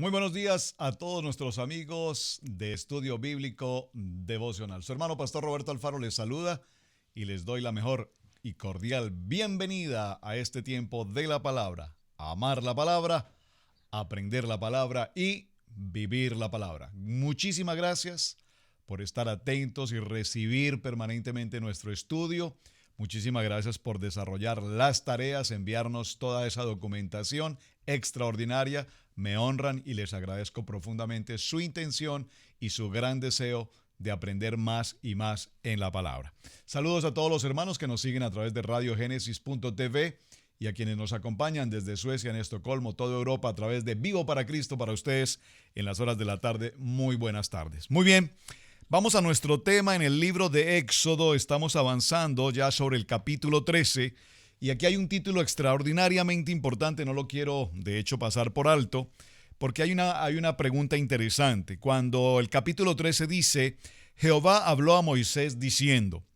Muy buenos días a todos nuestros amigos de Estudio Bíblico Devocional. Su hermano Pastor Roberto Alfaro les saluda y les doy la mejor y cordial bienvenida a este tiempo de la palabra. Amar la palabra, aprender la palabra y vivir la palabra. Muchísimas gracias por estar atentos y recibir permanentemente nuestro estudio. Muchísimas gracias por desarrollar las tareas, enviarnos toda esa documentación extraordinaria. Me honran y les agradezco profundamente su intención y su gran deseo de aprender más y más en la palabra. Saludos a todos los hermanos que nos siguen a través de radiogenesis.tv y a quienes nos acompañan desde Suecia, en Estocolmo, toda Europa, a través de Vivo para Cristo para ustedes en las horas de la tarde. Muy buenas tardes. Muy bien. Vamos a nuestro tema en el libro de Éxodo. Estamos avanzando ya sobre el capítulo 13 y aquí hay un título extraordinariamente importante. No lo quiero de hecho pasar por alto porque hay una pregunta interesante. Cuando el capítulo 13 dice: Jehová habló a Moisés diciendo: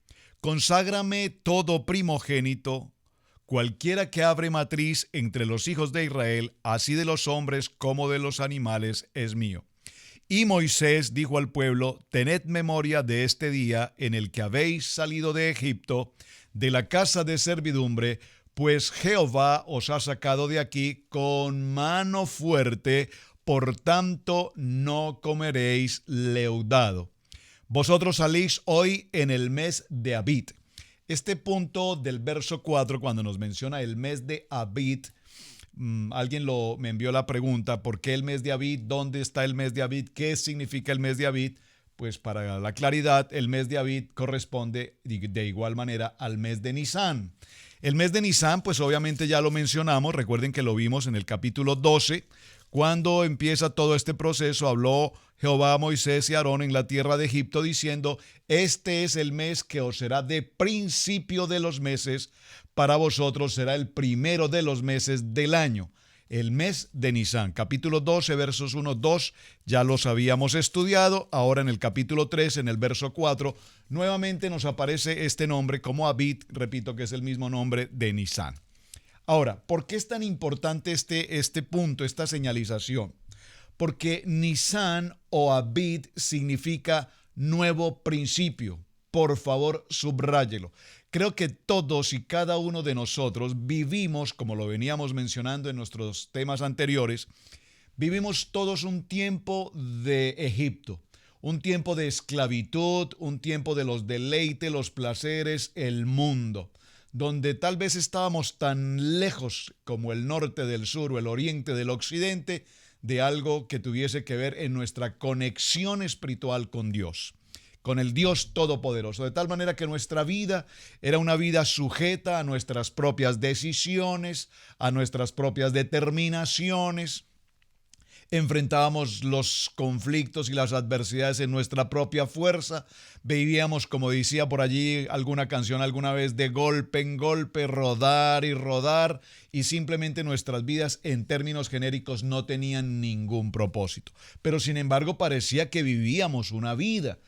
conságrame todo primogénito, cualquiera que abre matriz entre los hijos de Israel, así de los hombres como de los animales, es mío. Y Moisés dijo al pueblo: tened memoria de este día en el que habéis salido de Egipto, de la casa de servidumbre, pues Jehová os ha sacado de aquí con mano fuerte, por tanto no comeréis leudado. Vosotros salís hoy en el mes de Abib. Este punto del verso 4, cuando nos menciona el mes de Abib, alguien me envió la pregunta: ¿por qué el mes de Abib? ¿Dónde está el mes de Abib? ¿Qué significa el mes de Abib? Pues para la claridad, el mes de Abib corresponde de igual manera al mes de Nisán. El mes de Nisán, pues obviamente ya lo mencionamos, recuerden que lo vimos en el capítulo 12, cuando empieza todo este proceso. Habló Jehová a Moisés y Aarón en la tierra de Egipto diciendo: este es el mes que os será de principio de los meses, para vosotros será el primero de los meses del año. El mes de Nisán, capítulo 12, versos 1, 2, ya los habíamos estudiado. Ahora en el capítulo 3, en el verso 4, nuevamente nos aparece este nombre como Abib, repito que es el mismo nombre de Nisán. Ahora, ¿por qué es tan importante este punto, esta señalización? Porque Nisán o Abib significa nuevo principio. Por favor, subráyelo. Creo que todos y cada uno de nosotros vivimos, como lo veníamos mencionando en nuestros temas anteriores, vivimos todos un tiempo de Egipto, un tiempo de esclavitud, un tiempo de los deleites, los placeres, el mundo, donde tal vez estábamos tan lejos como el norte del sur o el oriente del occidente de algo que tuviese que ver en nuestra conexión espiritual con Dios, con el Dios Todopoderoso, de tal manera que nuestra vida era una vida sujeta a nuestras propias decisiones, a nuestras propias determinaciones. Enfrentábamos los conflictos y las adversidades en nuestra propia fuerza. Vivíamos, como decía por allí alguna canción alguna vez, de golpe en golpe, rodar y rodar, y simplemente nuestras vidas en términos genéricos no tenían ningún propósito. Pero sin embargo parecía que vivíamos una vida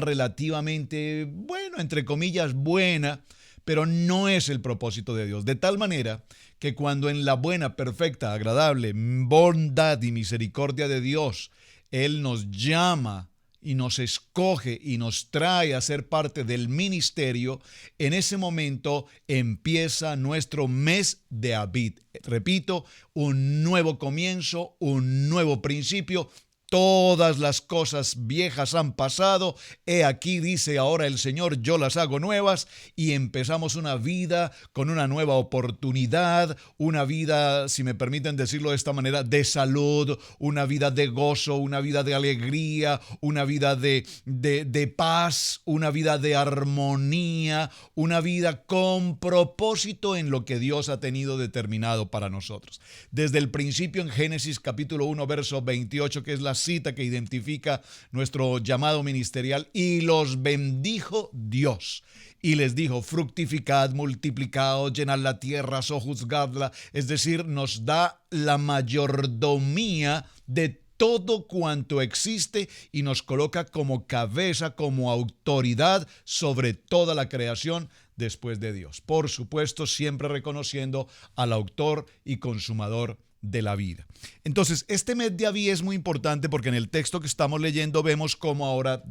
relativamente, bueno, entre comillas, buena, pero no es el propósito de Dios. De tal manera que cuando en la buena, perfecta, agradable bondad y misericordia de Dios, Él nos llama y nos escoge y nos trae a ser parte del ministerio, en ese momento empieza nuestro mes de Abib. Repito, un nuevo comienzo, un nuevo principio. Todas las cosas viejas han pasado, he aquí, dice ahora el Señor, yo las hago nuevas, y empezamos una vida con una nueva oportunidad, una vida, si me permiten decirlo de esta manera, de salud, una vida de gozo, una vida de alegría, una vida de paz, una vida de armonía, una vida con propósito en lo que Dios ha tenido determinado para nosotros. Desde el principio en Génesis capítulo 1, verso 28, que es la cita que identifica nuestro llamado ministerial: y los bendijo Dios y les dijo: fructificad, multiplicaos, llenad la tierra, sojuzgadla. Es decir, nos da la mayordomía de todo cuanto existe y nos coloca como cabeza, como autoridad sobre toda la creación después de Dios. Por supuesto, siempre reconociendo al autor y consumador de la vida. Entonces, este mes de Abí es muy importante porque en el texto que estamos leyendo vemos cómo ahora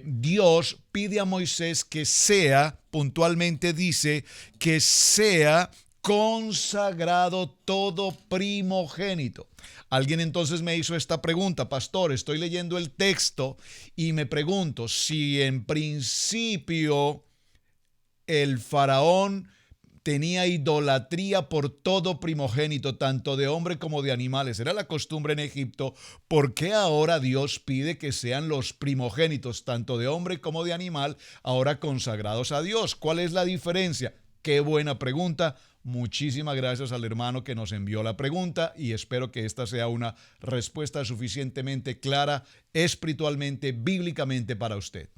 Dios pide a Moisés que sea, puntualmente dice, que sea consagrado todo primogénito. Alguien entonces me hizo esta pregunta: pastor, estoy leyendo el texto y me pregunto si en principio el faraón tenía idolatría por todo primogénito, tanto de hombre como de animales. Era la costumbre en Egipto. ¿Por qué ahora Dios pide que sean los primogénitos, tanto de hombre como de animal, ahora consagrados a Dios? ¿Cuál es la diferencia? Qué buena pregunta. Muchísimas gracias al hermano que nos envió la pregunta y espero que esta sea una respuesta suficientemente clara espiritualmente, bíblicamente para usted.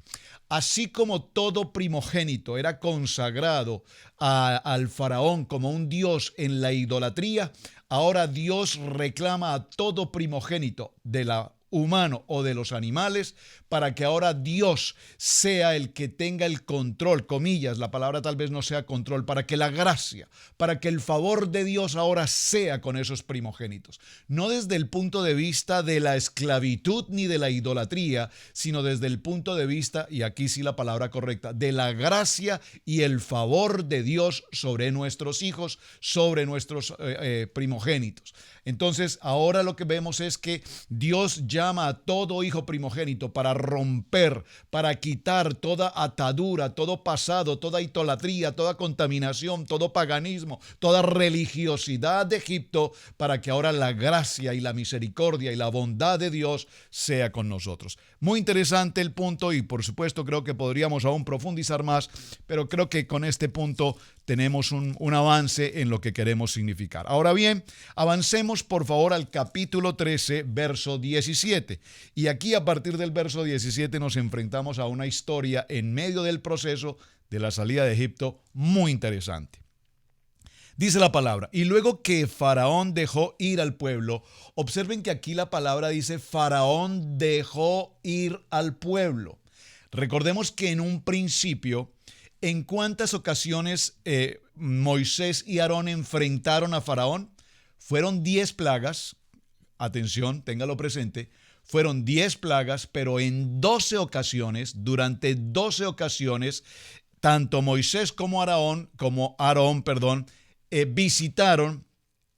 Así como todo primogénito era consagrado al faraón como un dios en la idolatría, ahora Dios reclama a todo primogénito de la humano o de los animales para que ahora Dios sea el que tenga el control, comillas, la palabra tal vez no sea control, para que la gracia, para que el favor de Dios ahora sea con esos primogénitos. No desde el punto de vista de la esclavitud ni de la idolatría, sino desde el punto de vista, y aquí sí la palabra correcta, de la gracia y el favor de Dios sobre nuestros hijos, sobre nuestros primogénitos. Entonces, ahora lo que vemos es que Dios llama a todo hijo primogénito para romper, para quitar toda atadura, todo pasado, toda idolatría, toda contaminación, todo paganismo, toda religiosidad de Egipto, para que ahora la gracia y la misericordia y la bondad de Dios sea con nosotros. Muy interesante el punto y por supuesto creo que podríamos aún profundizar más, pero creo que con este punto tenemos un avance en lo que queremos significar. Ahora bien, avancemos por favor al capítulo 13, verso 17. Y aquí a partir del verso 17 nos enfrentamos a una historia en medio del proceso de la salida de Egipto muy interesante. Dice la palabra: y luego que Faraón dejó ir al pueblo, observen que aquí la palabra dice Faraón dejó ir al pueblo. Recordemos que en un principio, ¿en cuántas ocasiones Moisés y Aarón enfrentaron a Faraón? Fueron 10 plagas, atención, téngalo presente, fueron 10 plagas, pero en 12 ocasiones, durante 12 ocasiones, tanto Moisés como Aarón, visitaron,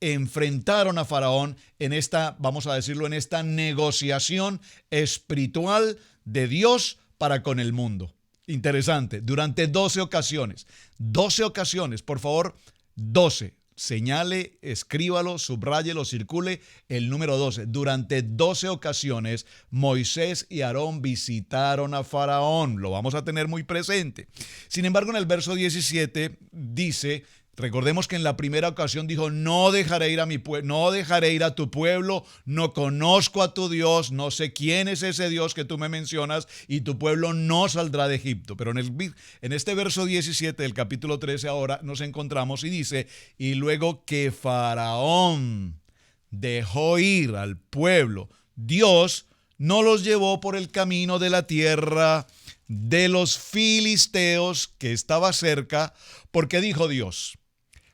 enfrentaron a Faraón en esta, vamos a decirlo, en esta negociación espiritual de Dios para con el mundo. Interesante, durante 12 ocasiones. 12 ocasiones, por favor, 12. Señale, escríbalo, subráyelo, circule el número 12. Durante 12 ocasiones, Moisés y Aarón visitaron a Faraón. Lo vamos a tener muy presente. Sin embargo, en el verso 17 dice... Recordemos que en la primera ocasión dijo: no dejaré ir a mi pueblo, no dejaré ir a tu pueblo, no conozco a tu Dios, no sé quién es ese Dios que tú me mencionas y tu pueblo no saldrá de Egipto. Pero en este verso 17 del capítulo 13 ahora nos encontramos y dice: y luego que Faraón dejó ir al pueblo, Dios no los llevó por el camino de la tierra de los filisteos que estaba cerca, porque dijo Dios: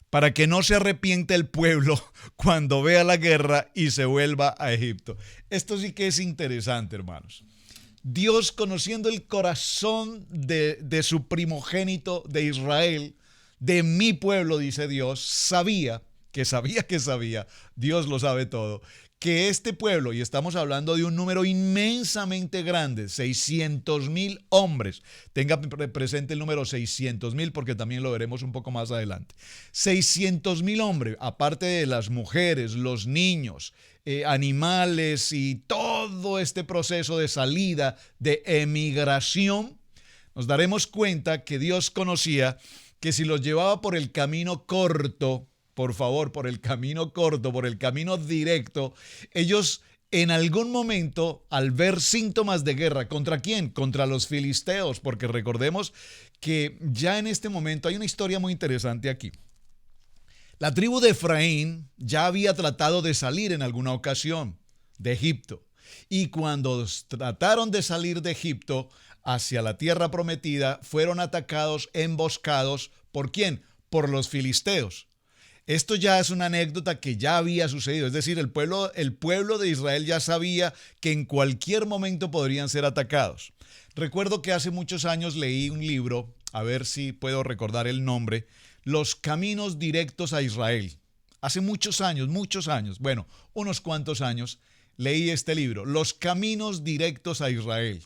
para que no se arrepiente el pueblo cuando vea la guerra y se vuelva a Egipto. Esto sí que es interesante, hermanos. Dios, conociendo el corazón de su primogénito de Israel, de mi pueblo, dice Dios, sabía, Dios lo sabe todo, que este pueblo, y estamos hablando de un número inmensamente grande, 600,000 hombres, tenga presente el número 600,000 porque también lo veremos un poco más adelante, 600,000 hombres, aparte de las mujeres, los niños, animales y todo este proceso de salida, de emigración, nos daremos cuenta que Dios conocía que si los llevaba por el camino corto, por favor, por el camino corto, por el camino directo, ellos en algún momento, al ver síntomas de guerra, ¿contra quién? Contra los filisteos, porque recordemos que ya en este momento hay una historia muy interesante aquí. La tribu de Efraín ya había tratado de salir en alguna ocasión de Egipto, y cuando trataron de salir de Egipto hacia la tierra prometida, fueron atacados, emboscados, ¿por quién? Por los filisteos. Esto ya es una anécdota que ya había sucedido, es decir, el pueblo de Israel ya sabía que en cualquier momento podrían ser atacados. Recuerdo que hace muchos años leí un libro, a ver si puedo recordar el nombre, Los caminos directos a Israel. Hace muchos años, bueno, unos cuantos años, leí este libro, Los caminos directos a Israel.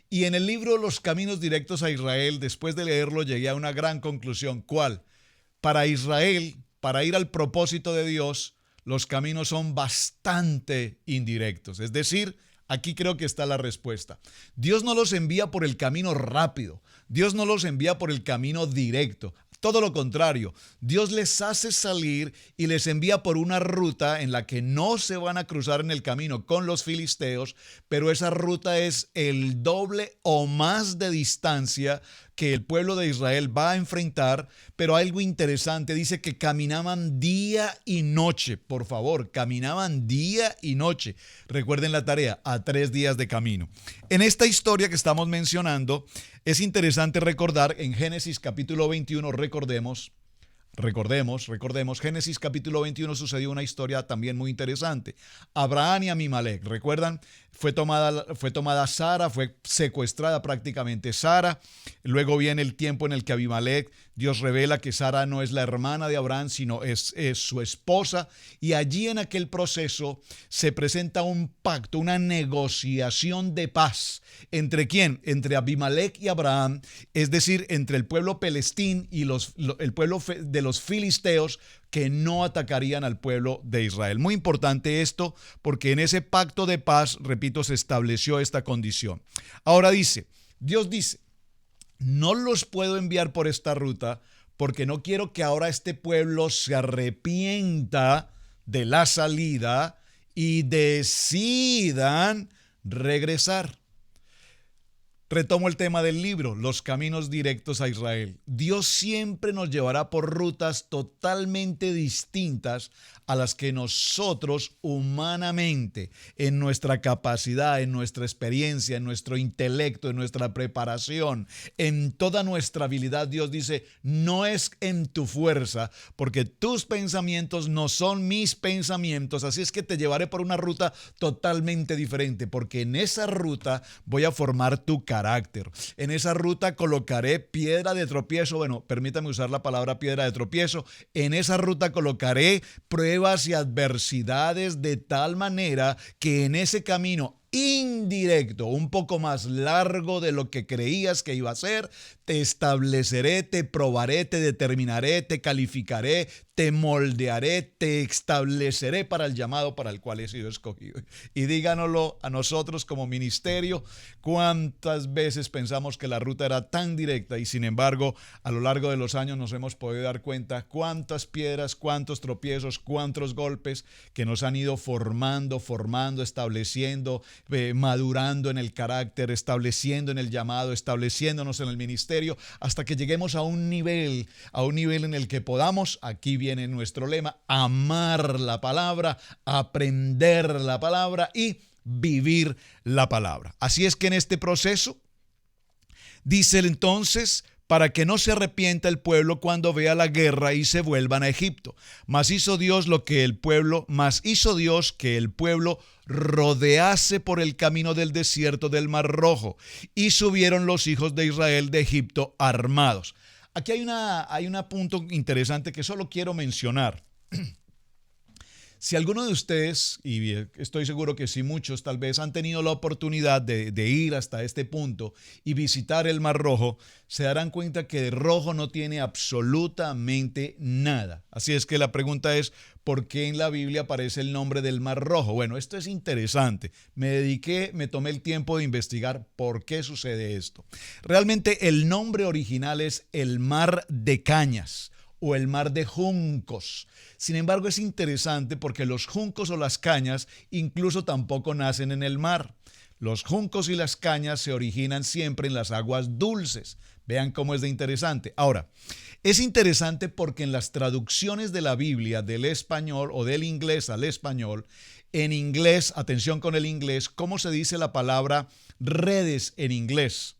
Y en el libro Los caminos directos a Israel, después de leerlo, llegué a una gran conclusión. ¿Cuál? Para Israel, para ir al propósito de Dios, los caminos son bastante indirectos. Es decir, aquí creo que está la respuesta. Dios no los envía por el camino rápido. Dios no los envía por el camino directo. Todo lo contrario, Dios les hace salir y les envía por una ruta en la que no se van a cruzar en el camino con los filisteos, pero esa ruta es el doble o más de distancia que el pueblo de Israel va a enfrentar, pero algo interesante, dice que caminaban día y noche, por favor, caminaban día y noche. Recuerden la tarea, a 3 días de camino. En esta historia que estamos mencionando, es interesante recordar en Génesis capítulo 21, recordemos, Génesis capítulo 21 sucedió una historia también muy interesante. Abraham y Abimelech, ¿recuerdan? Fue tomada Sara, fue secuestrada prácticamente Sara. Luego viene el tiempo en el que Abimelech, Dios revela que Sara no es la hermana de Abraham, sino es su esposa. Y allí en aquel proceso se presenta un pacto, una negociación de paz. ¿Entre quién? Entre Abimelech y Abraham, es decir, entre el pueblo pelestín y el pueblo de los filisteos, que no atacarían al pueblo de Israel. Muy importante esto, porque en ese pacto de paz, repito, se estableció esta condición. Ahora Dios dice, no los puedo enviar por esta ruta porque no quiero que ahora este pueblo se arrepienta de la salida y decidan regresar. Retomo el tema del libro, los caminos directos a Israel. Dios siempre nos llevará por rutas totalmente distintas a las que nosotros humanamente, en nuestra capacidad, en nuestra experiencia, en nuestro intelecto, en nuestra preparación, en toda nuestra habilidad, Dios dice, no es en tu fuerza, porque tus pensamientos no son mis pensamientos, así es que te llevaré por una ruta totalmente diferente, porque en esa ruta voy a formar tu carácter. En esa ruta colocaré piedra de tropiezo, bueno, permítame usar la palabra piedra de tropiezo, en esa ruta colocaré pruebas y adversidades de tal manera que en ese camino indirecto, un poco más largo de lo que creías que iba a ser, te estableceré, te probaré, te determinaré, te calificaré, te moldearé, te estableceré para el llamado para el cual he sido escogido. Y díganoslo a nosotros como ministerio, cuántas veces pensamos que la ruta era tan directa y sin embargo a lo largo de los años nos hemos podido dar cuenta cuántas piedras, cuántos tropiezos, cuántos golpes que nos han ido formando, estableciendo, madurando en el carácter, estableciendo en el llamado, estableciéndonos en el ministerio, hasta que lleguemos a un nivel en el que podamos, aquí viene nuestro lema, amar la palabra, aprender la palabra y vivir la palabra. Así es que en este proceso, dice entonces, para que no se arrepienta el pueblo cuando vea la guerra y se vuelvan a Egipto. Mas hizo Dios que el pueblo rodease por el camino del desierto del Mar Rojo, y subieron los hijos de Israel de Egipto armados. Aquí hay un punto interesante que solo quiero mencionar. Si alguno de ustedes, y estoy seguro que sí muchos tal vez han tenido la oportunidad de ir hasta este punto y visitar el Mar Rojo, se darán cuenta que de rojo no tiene absolutamente nada. Así es que la pregunta es, ¿por qué en la Biblia aparece el nombre del Mar Rojo? Bueno, esto es interesante. Me tomé el tiempo de investigar por qué sucede esto. Realmente el nombre original es el Mar de Cañas o el Mar de Juncos. Sin embargo, es interesante porque los juncos o las cañas incluso tampoco nacen en el mar. Los juncos y las cañas se originan siempre en las aguas dulces. Vean cómo es de interesante. Ahora, es interesante porque en las traducciones de la Biblia del español o del inglés al español, en inglés, atención con el inglés, ¿cómo se dice la palabra redes en inglés?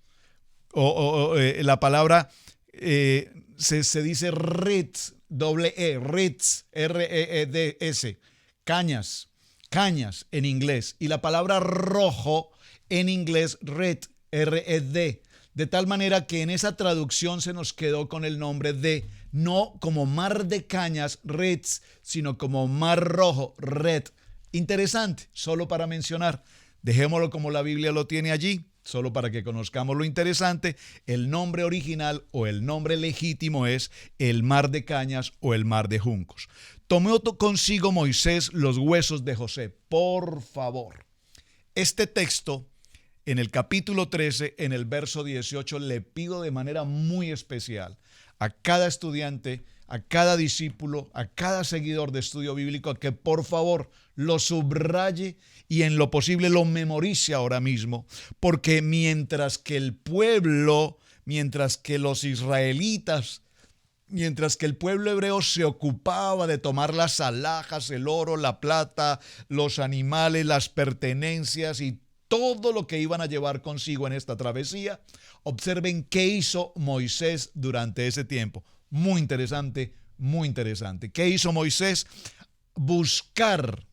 La palabra se dice reeds, doble E, reeds, R-E-E-D-S, cañas, cañas en inglés. Y la palabra rojo en inglés, red, R-E-D. De tal manera que en esa traducción se nos quedó con el nombre de, no como mar de cañas, reeds, sino como mar rojo, red. Interesante, solo para mencionar. Dejémoslo como la Biblia lo tiene allí, solo para que conozcamos lo interesante. El nombre original o el nombre legítimo es el mar de cañas o el mar de juncos. Tomó consigo Moisés los huesos de José. Por favor, este texto en el capítulo 13, en el verso 18, le pido de manera muy especial a cada estudiante, a cada discípulo, a cada seguidor de estudio bíblico, a que por favor lo subraye y en lo posible lo memorice ahora mismo, porque mientras que el pueblo, mientras que los israelitas, mientras que el pueblo hebreo se ocupaba de tomar las alhajas, el oro, la plata, los animales, las pertenencias y todo lo que iban a llevar consigo en esta travesía, observen qué hizo Moisés durante ese tiempo. Muy interesante, muy interesante. ¿Qué hizo Moisés? Buscar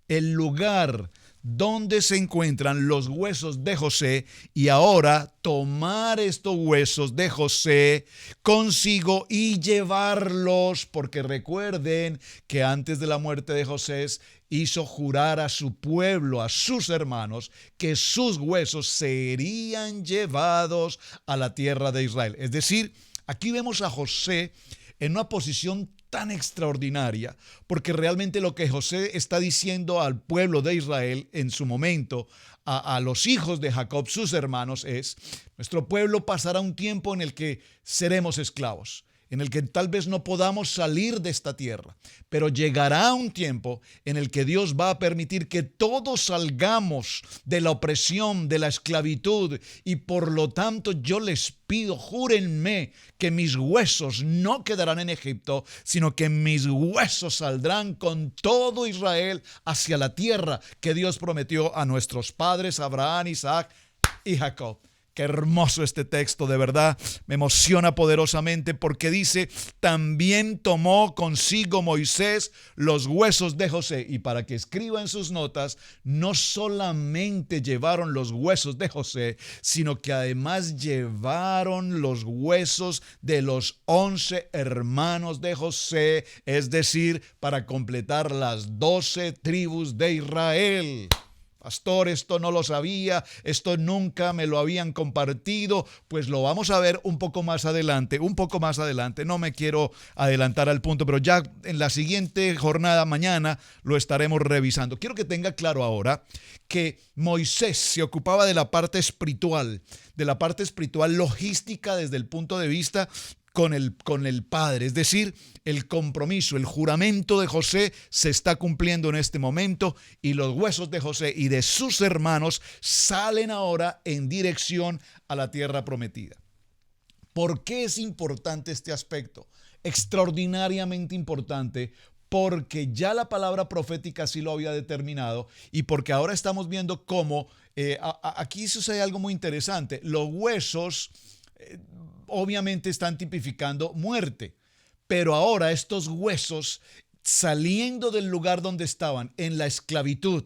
el lugar donde se encuentran los huesos de José y ahora tomar estos huesos de José consigo y llevarlos, porque recuerden que antes de la muerte de José hizo jurar a su pueblo, a sus hermanos, que sus huesos serían llevados a la tierra de Israel. Es decir, aquí vemos a José en una posición tan extraordinaria, porque realmente lo que José está diciendo al pueblo de Israel en su momento, a los hijos de Jacob, sus hermanos, es: nuestro pueblo pasará un tiempo en el que seremos esclavos, en el que tal vez no podamos salir de esta tierra, pero llegará un tiempo en el que Dios va a permitir que todos salgamos de la opresión, de la esclavitud, y por lo tanto yo les pido, júrenme que mis huesos no quedarán en Egipto, sino que mis huesos saldrán con todo Israel hacia la tierra que Dios prometió a nuestros padres, Abraham, Isaac y Jacob. Qué hermoso este texto, de verdad, me emociona poderosamente porque dice: también tomó consigo Moisés los huesos de José. Y para que escriba en sus notas, no solamente llevaron los huesos de José, sino que además llevaron los huesos de los 11 hermanos de José, es decir, para completar las 12 tribus de Israel. Pastor, esto no lo sabía, esto nunca me lo habían compartido. Pues lo vamos a ver un poco más adelante, no me quiero adelantar al punto, pero ya en la siguiente jornada, mañana, lo estaremos revisando. Quiero que tenga claro ahora que Moisés se ocupaba de la parte espiritual logística desde el punto de vista con el Padre, es decir, el compromiso, el juramento de José se está cumpliendo en este momento y los huesos de José y de sus hermanos salen ahora en dirección a la tierra prometida. ¿Por qué es importante este aspecto? Extraordinariamente importante, porque ya la palabra profética sí lo había determinado y porque ahora estamos viendo cómo aquí sucede algo muy interesante. Los huesos obviamente están tipificando muerte, pero ahora estos huesos, saliendo del lugar donde estaban, en la esclavitud,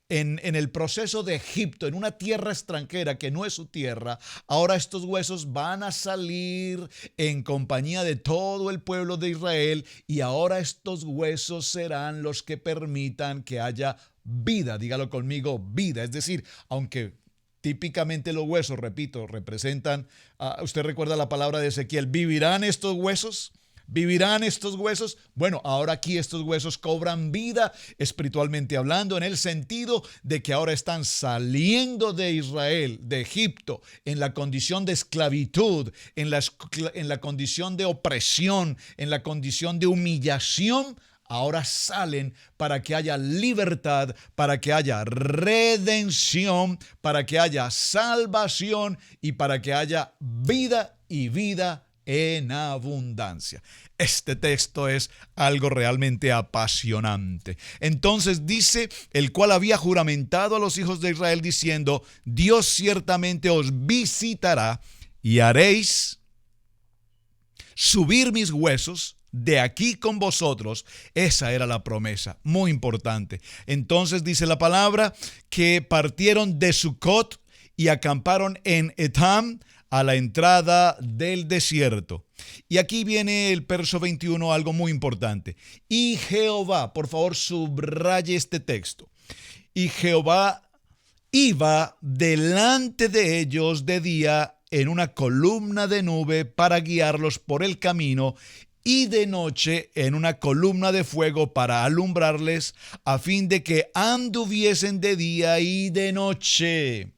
en el proceso de Egipto, en una tierra extranjera que no es su tierra, ahora estos huesos van a salir en compañía de todo el pueblo de Israel y ahora estos huesos serán los que permitan que haya vida. Dígalo conmigo, vida. Es decir, aunque típicamente los huesos, repito, representan, usted recuerda la palabra de Ezequiel: ¿vivirán estos huesos? ¿Vivirán estos huesos? Bueno, ahora aquí estos huesos cobran vida espiritualmente hablando, en el sentido de que ahora están saliendo de Israel, de Egipto, en la condición de esclavitud, en la condición de opresión, en la condición de humillación. Ahora salen para que haya libertad, para que haya redención, para que haya salvación y para que haya vida y vida en abundancia. Este texto es algo realmente apasionante. Entonces dice: el cual había juramentado a los hijos de Israel diciendo: Dios ciertamente os visitará y haréis subir mis huesos de aquí con vosotros. Esa era la promesa, muy importante. Entonces dice la palabra que partieron de Sucot y acamparon en Etam, a la entrada del desierto. Y aquí viene el verso 21, algo muy importante. Y Jehová, por favor subraye este texto. Y Jehová iba delante de ellos de día en una columna de nube para guiarlos por el camino, y de noche en una columna de fuego para alumbrarles, a fin de que anduviesen de día y de noche.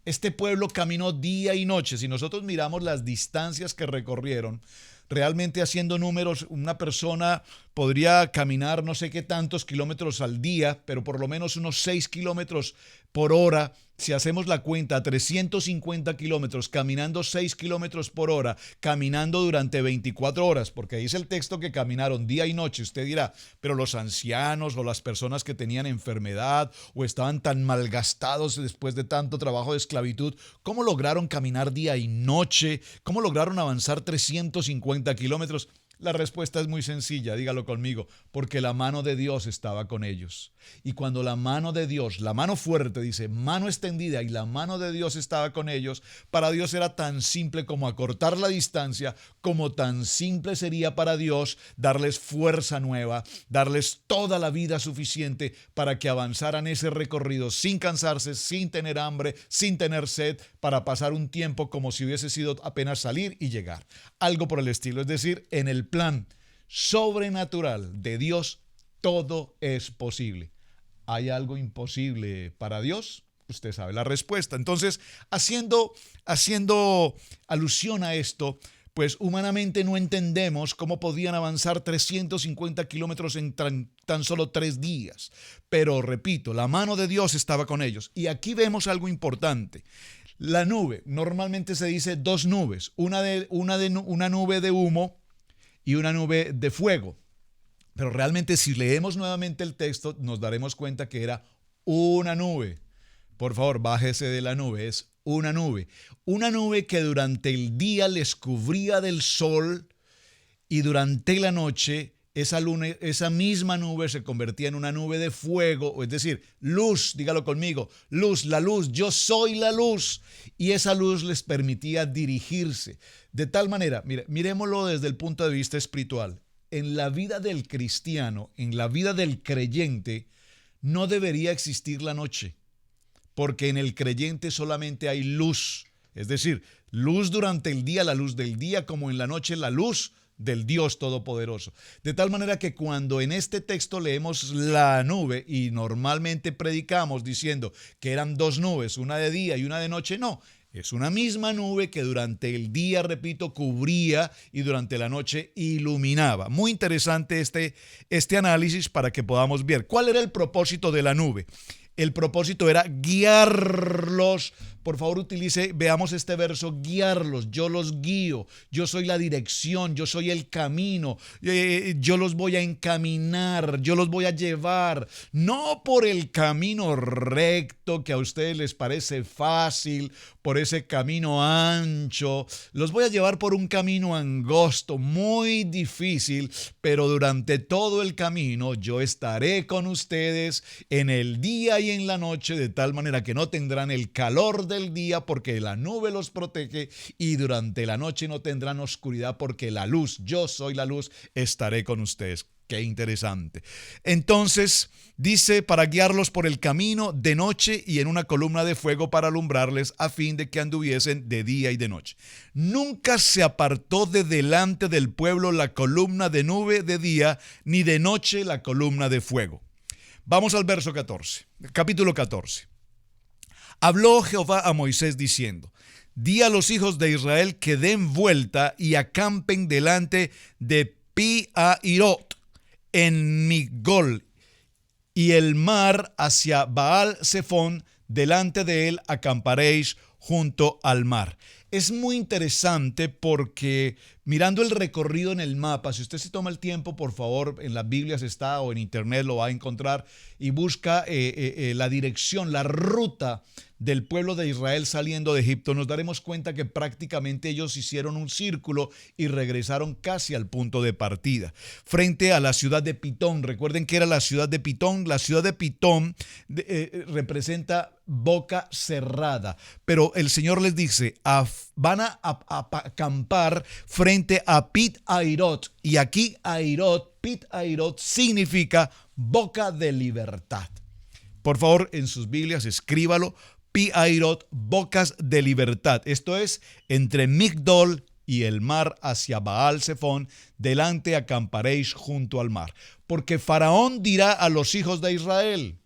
Este pueblo caminó día y noche. Si nosotros miramos las distancias que recorrieron, realmente haciendo números, una persona podría caminar no sé qué tantos kilómetros al día, pero por lo menos unos 6 kilómetros por hora. Si hacemos la cuenta, 350 kilómetros, caminando 6 kilómetros por hora, caminando durante 24 horas, porque dice el texto que caminaron día y noche. Usted dirá, pero los ancianos o las personas que tenían enfermedad o estaban tan malgastados después de tanto trabajo de esclavitud, ¿cómo lograron caminar día y noche? ¿Cómo lograron avanzar 350 kilómetros? La respuesta es muy sencilla, dígalo conmigo, porque la mano de Dios estaba con ellos. Y cuando la mano de Dios, la mano fuerte, dice, mano extendida, y la mano de Dios estaba con ellos, para Dios era tan simple como acortar la distancia, como tan simple sería para Dios darles fuerza nueva, darles toda la vida suficiente para que avanzaran ese recorrido sin cansarse, sin tener hambre, sin tener sed, para pasar un tiempo como si hubiese sido apenas salir y llegar. Algo por el estilo, es decir, en el plan sobrenatural de Dios, todo es posible. ¿Hay algo imposible para Dios? Usted sabe la respuesta. Entonces, haciendo alusión a esto, pues humanamente no entendemos cómo podían avanzar 350 kilómetros en tan solo 3 días. Pero repito, la mano de Dios estaba con ellos. Y aquí vemos algo importante. La nube, normalmente se dice 2 nubes, una nube de humo y una nube de fuego. Pero realmente si leemos nuevamente el texto nos daremos cuenta que era una nube. Por favor, bájese de la nube, es una nube. Una nube que durante el día les cubría del sol y durante la noche esa misma nube se convertía en una nube de fuego, es decir, luz, dígalo conmigo, luz, la luz, yo soy la luz. Y esa luz les permitía dirigirse. De tal manera, miremoslo desde el punto de vista espiritual. En la vida del cristiano, en la vida del creyente, no debería existir la noche, porque en el creyente solamente hay luz, es decir, luz durante el día, la luz del día, como en la noche la luz del Dios Todopoderoso. De tal manera que cuando en este texto leemos la nube y normalmente predicamos diciendo que eran 2 nubes, una de día y una de noche, no. Es una misma nube que durante el día, repito, cubría y durante la noche iluminaba. Muy interesante este análisis para que podamos ver cuál era el propósito de la nube. El propósito era guiarlos. Por favor, veamos este verso, guiarlos. Yo los guío, yo soy la dirección, yo soy el camino, yo los voy a encaminar, yo los voy a llevar, no por el camino recto que a ustedes les parece fácil, por ese camino ancho, los voy a llevar por un camino angosto, muy difícil, pero durante todo el camino yo estaré con ustedes en el día y en la noche, de tal manera que no tendrán el calor del día porque la nube los protege, y durante la noche no tendrán oscuridad porque la luz, yo soy la luz, estaré con ustedes. Qué interesante. Entonces dice, para guiarlos por el camino de noche y en una columna de fuego para alumbrarles, a fin de que anduviesen de día y de noche. Nunca se apartó de delante del pueblo la columna de nube de día, ni de noche la columna de fuego. Vamos al verso 14, capítulo 14. Habló Jehová a Moisés diciendo, di a los hijos de Israel que den vuelta y acampen delante de Pi-hahirot en Migdol, y el mar hacia Baal Zephón, delante de él acamparéis junto al mar. es muy interesante porque mirando el recorrido en el mapa, si usted se toma el tiempo, por favor, en las Biblias está o en internet lo va a encontrar y busca la dirección, la ruta del pueblo de Israel saliendo de Egipto, nos daremos cuenta que prácticamente ellos hicieron un círculo y regresaron casi al punto de partida, frente a la ciudad de Pitón. Recuerden que era la ciudad de Pitón. La ciudad de Pitón representa boca cerrada, pero el Señor les dice, van a acampar frente a Pit Hairot, y aquí Hairot, Pit Hairot significa boca de libertad. Por favor, en sus Biblias escríbalo, Pi Hairot, bocas de libertad. Esto es entre Migdol y el mar hacia Baal Zephón, delante acamparéis junto al mar. Porque Faraón dirá a los hijos de Israel,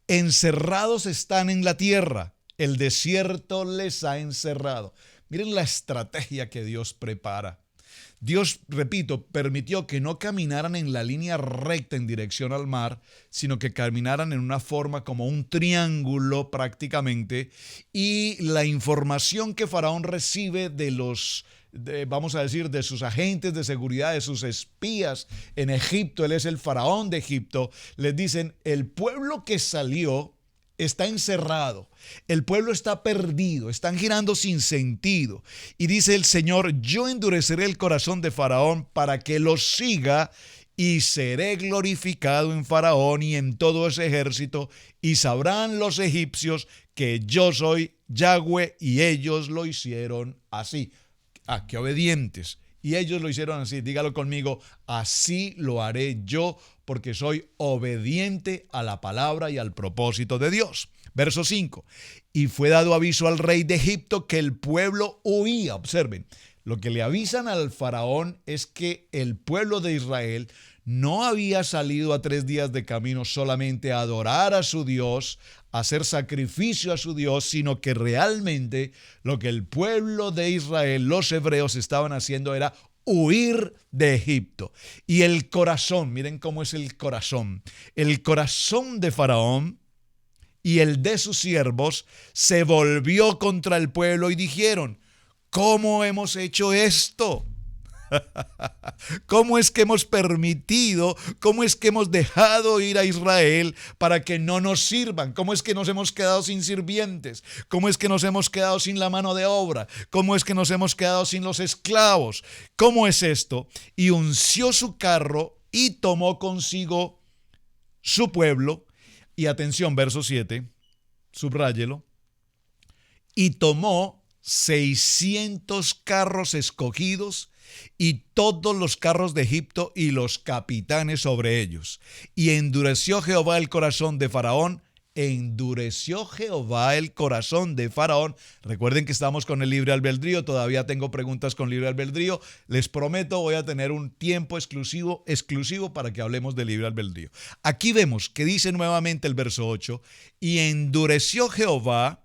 encerrados están en la tierra, el desierto les ha encerrado. Miren la estrategia que Dios prepara. Dios, repito, permitió que no caminaran en la línea recta en dirección al mar, sino que caminaran en una forma como un triángulo prácticamente, y la información que Faraón recibe vamos a decir, de sus agentes de seguridad, de sus espías en Egipto, él es el faraón de Egipto, les dicen, el pueblo que salió está encerrado, el pueblo está perdido, están girando sin sentido. Y dice el Señor, yo endureceré el corazón de Faraón para que los siga, y seré glorificado en Faraón y en todo ese ejército, y sabrán los egipcios que yo soy Yahweh, y ellos lo hicieron así. Qué obedientes. Y ellos lo hicieron así. Dígalo conmigo, así lo haré yo, porque soy obediente a la palabra y al propósito de Dios. Verso 5. Y fue dado aviso al rey de Egipto que el pueblo huía. Observen, lo que le avisan al faraón es que el pueblo de Israel no había salido a 3 días de camino solamente a adorar a su Dios, a hacer sacrificio a su Dios, sino que realmente lo que el pueblo de Israel, los hebreos, estaban haciendo era huir de Egipto. Y el corazón, miren cómo es el corazón de Faraón y el de sus siervos se volvió contra el pueblo y dijeron, ¿cómo hemos hecho esto? ¿Cómo es que hemos permitido, cómo es que hemos dejado ir a Israel para que no nos sirvan? ¿Cómo es que nos hemos quedado sin sirvientes? ¿Cómo es que nos hemos quedado sin la mano de obra? ¿Cómo es que nos hemos quedado sin los esclavos? ¿Cómo es esto? Y unció su carro y tomó consigo su pueblo. Y atención, verso 7, subráyelo. Y tomó 600 carros escogidos y todos los carros de Egipto y los capitanes sobre ellos. Y endureció Jehová el corazón de Faraón. Endureció Jehová el corazón de Faraón. Recuerden que estamos con el libre albedrío. Todavía tengo preguntas con libre albedrío. Les prometo, voy a tener un tiempo exclusivo para que hablemos de libre albedrío. Aquí vemos que dice nuevamente el verso 8. Y endureció Jehová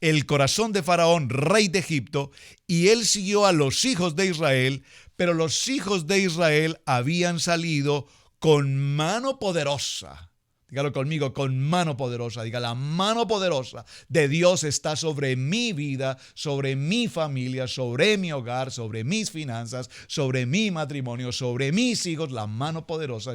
el corazón de Faraón, rey de Egipto, y él siguió a los hijos de Israel, pero los hijos de Israel habían salido con mano poderosa. Dígalo conmigo, con mano poderosa. Diga, la mano poderosa de Dios está sobre mi vida, sobre mi familia, sobre mi hogar, sobre mis finanzas, sobre mi matrimonio, sobre mis hijos. La mano poderosa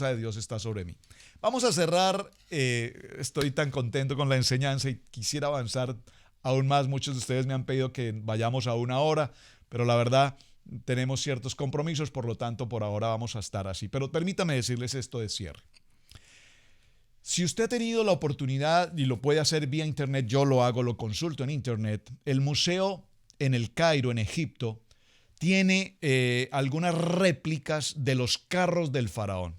de Dios está sobre mí. Vamos a cerrar. Estoy tan contento con la enseñanza y quisiera avanzar aún más. Muchos de ustedes me han pedido que vayamos a 1 hora, pero la verdad tenemos ciertos compromisos, por lo tanto por ahora vamos a estar así. Pero permítame decirles esto de cierre. Si usted ha tenido la oportunidad y lo puede hacer vía internet, yo lo hago, lo consulto en internet. El museo en el Cairo, en Egipto, tiene algunas réplicas de los carros del faraón.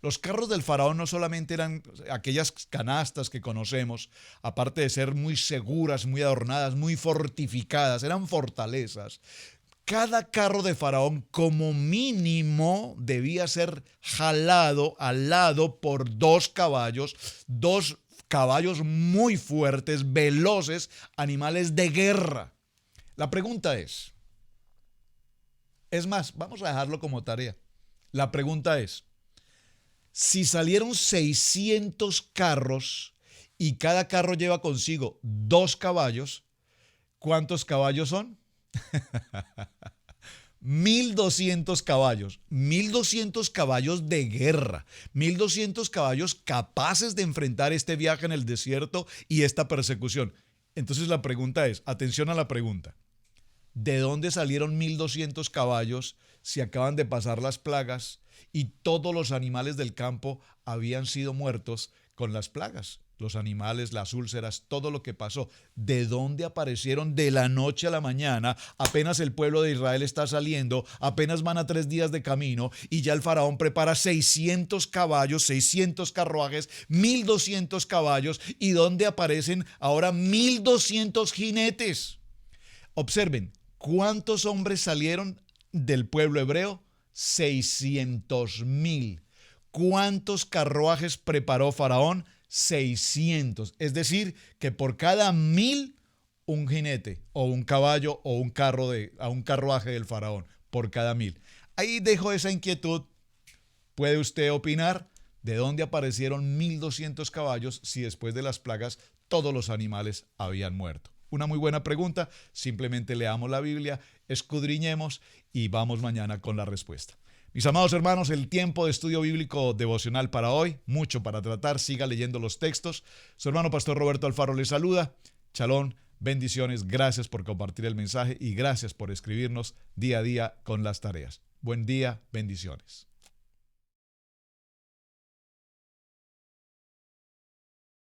Los carros del faraón no solamente eran aquellas canastas que conocemos, aparte de ser muy seguras, muy adornadas, muy fortificadas, eran fortalezas. Cada carro de faraón como mínimo debía ser jalado al lado por 2 caballos muy fuertes, veloces, animales de guerra. La pregunta es más, vamos a dejarlo como tarea. La pregunta es, si salieron 600 carros y cada carro lleva consigo 2 caballos, ¿Cuántos caballos son? 1200 caballos, 1200 caballos de guerra, 1200 caballos capaces de enfrentar este viaje en el desierto y esta persecución. Entonces la pregunta es, atención a la pregunta, ¿de dónde salieron 1200 caballos si acaban de pasar las plagas y todos los animales del campo habían sido muertos con las plagas? Los animales, las úlceras, todo lo que pasó. ¿De dónde aparecieron de la noche a la mañana? Apenas el pueblo de Israel está saliendo, apenas van a 3 días de camino y ya el faraón prepara 600 caballos, 600 carruajes, 1200 caballos. ¿Y dónde aparecen ahora 1200 jinetes? Observen, ¿cuántos hombres salieron del pueblo hebreo? 600,000. ¿Cuántos carruajes preparó Faraón? 600. Es decir, que por cada 1000, un jinete o un caballo o un carruaje del Faraón, por cada 1000. Ahí dejo esa inquietud. ¿Puede usted opinar de dónde aparecieron 1200 caballos si después de las plagas todos los animales habían muerto? Una muy buena pregunta. Simplemente leamos la Biblia, escudriñemos y vamos mañana con la respuesta. Mis amados hermanos, el tiempo de estudio bíblico devocional para hoy, mucho para tratar, siga leyendo los textos. Su hermano Pastor Roberto Alfaro le saluda. Shalom, bendiciones, gracias por compartir el mensaje y gracias por escribirnos día a día con las tareas. Buen día, bendiciones.